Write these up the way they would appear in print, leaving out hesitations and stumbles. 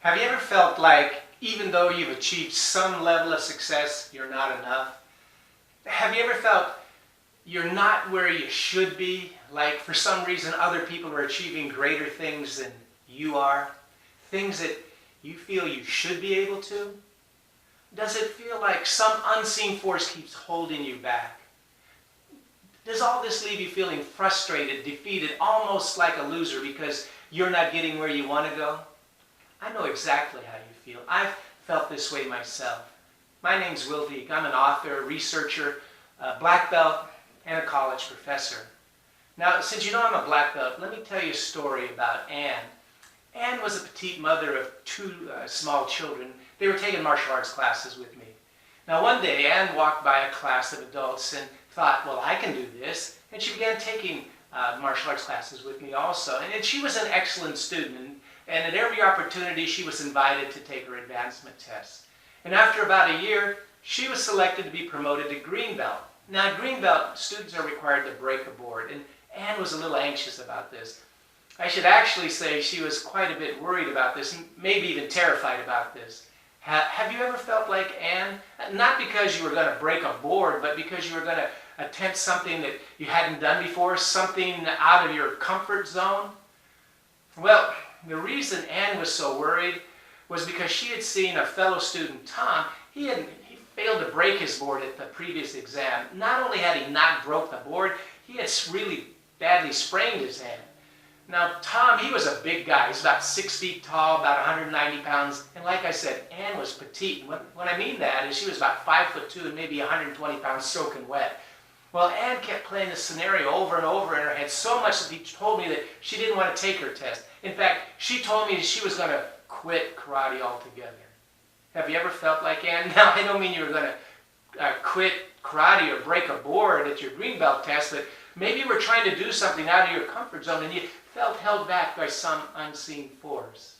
Have you ever felt like even though you've achieved some level of success, you're not enough? Have you ever felt you're not where you should be? Like for some reason other people are achieving greater things than you are? Things that you feel you should be able to? Does it feel like some unseen force keeps holding you back? Does all this leave you feeling frustrated, defeated, almost like a loser because you're not getting where you want to go? I know exactly how you feel. I've felt this way myself. My name's Will Deek. I'm an author, a researcher, a black belt, and a college professor. Now, since you know I'm a black belt, let me tell you a story about Anne. Anne was a petite mother of two small children. They were taking martial arts classes with me. Now, one day, Anne walked by a class of adults and thought, well, I can do this. And she began taking martial arts classes with me also. And she was an excellent student. And at every opportunity, she was invited to take her advancement tests. And after about a year, she was selected to be promoted to green belt. Now, at green belt, students are required to break a board. And Anne was a little anxious about this. I should actually say she was quite a bit worried about this, and maybe even terrified about this. Have you ever felt like Anne? Not because you were going to break a board, but because you were going to attempt something that you hadn't done before, something out of your comfort zone? Well, the reason Anne was so worried was because she had seen a fellow student, Tom. He failed to break his board at the previous exam. Not only had he not broke the board, he had really badly sprained his hand. Now, Tom, he was a big guy. He's about 6 feet tall, about 190 pounds. And like I said, Anne was petite. What I mean that is she was about 5'2" and maybe 120 pounds soaking wet. Well, Anne kept playing this scenario over and over in her head so much that she told me that she didn't want to take her test. In fact, she told me that she was going to quit karate altogether. Have you ever felt like Anne? Now, I don't mean you were going to quit karate or break a board at your green belt test, but maybe you were trying to do something out of your comfort zone and you felt held back by some unseen force.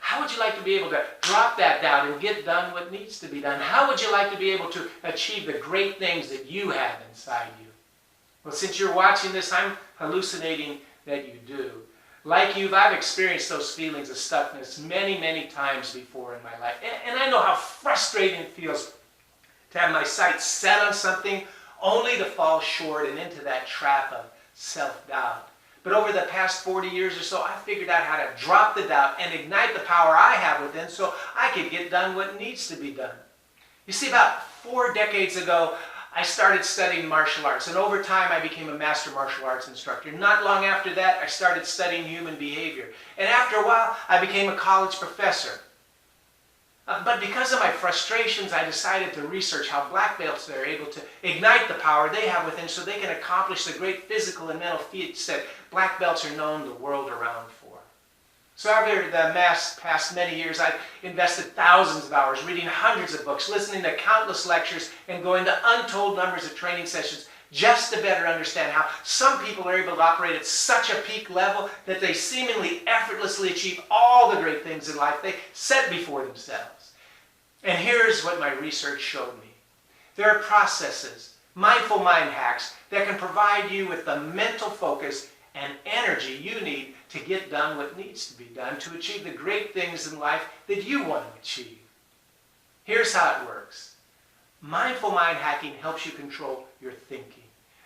How would you like to be able to drop that down and get done what needs to be done? How would you like to be able to achieve the great things that you have inside you? Well, since you're watching this, I'm hallucinating that you do. Like you, I've experienced those feelings of stuckness many, many times before in my life. And I know how frustrating it feels to have my sights set on something only to fall short and into that trap of self-doubt. But over the past 40 years or so, I figured out how to drop the doubt and ignite the power I have within so I could get done what needs to be done. You see, about 4 decades ago, I started studying martial arts, and over time I became a master martial arts instructor. Not long after that, I started studying human behavior. And after a while, I became a college professor. But because of my frustrations, I decided to research how black belts are able to ignite the power they have within so they can accomplish the great physical and mental feats that black belts are known the world around for. So over the past many years, I've invested thousands of hours reading hundreds of books, listening to countless lectures, and going to untold numbers of training sessions just to better understand how some people are able to operate at such a peak level that they seemingly effortlessly achieve all the great things in life they set before themselves. And here's what my research showed me. There are processes, mindful mind hacks, that can provide you with the mental focus and energy you need to get done what needs to be done to achieve the great things in life that you want to achieve. Here's how it works. Mindful mind hacking helps you control your thinking.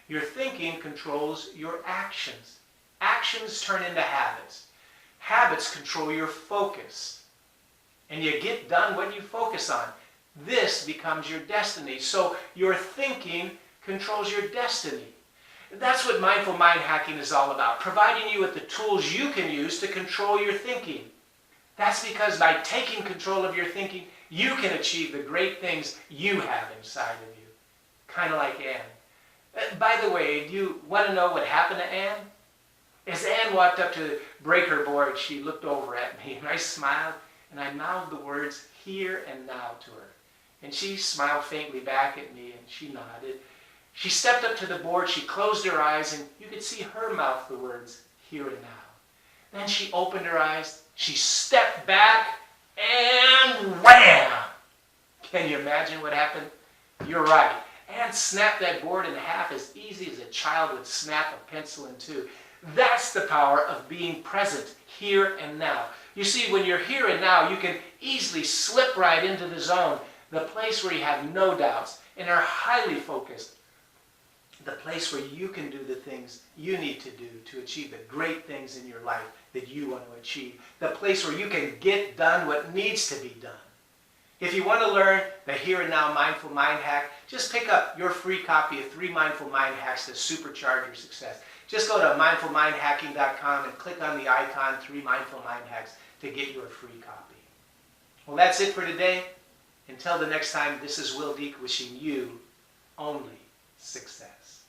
Your thinking controls your actions. Actions turn into habits. Habits control your focus. And you get done what you focus on. This becomes your destiny. So your thinking controls your destiny. That's what mindful mind hacking is all about, providing you with the tools you can use to control your thinking. That's because by taking control of your thinking, you can achieve the great things you have inside of you. Kind of like Anne. By the way, do you want to know what happened to Anne? As Anne walked up to break her board, she looked over at me, and I smiled, and I mouthed the words, "Here and now," to her. And she smiled faintly back at me, and she nodded. She stepped up to the board, she closed her eyes, and you could see her mouth the words, "Here and now." Then she opened her eyes, she stepped back, and wham! Can you imagine what happened? You're right. Anne snapped that board in half as easy as a child would snap a pencil in two. That's the power of being present here and now. You see, when you're here and now, you can easily slip right into the zone, the place where you have no doubts and are highly focused, the place where you can do the things you need to do to achieve the great things in your life that you want to achieve, the place where you can get done what needs to be done. If you want to learn the Here and Now Mindful Mind Hack, just pick up your free copy of 3 Mindful Mind Hacks to supercharge your success. Just go to mindfulmindhacking.com and click on the icon 3 Mindful Mind Hacks to get your free copy. Well, that's it for today. Until the next time, this is Will Deek wishing you only success.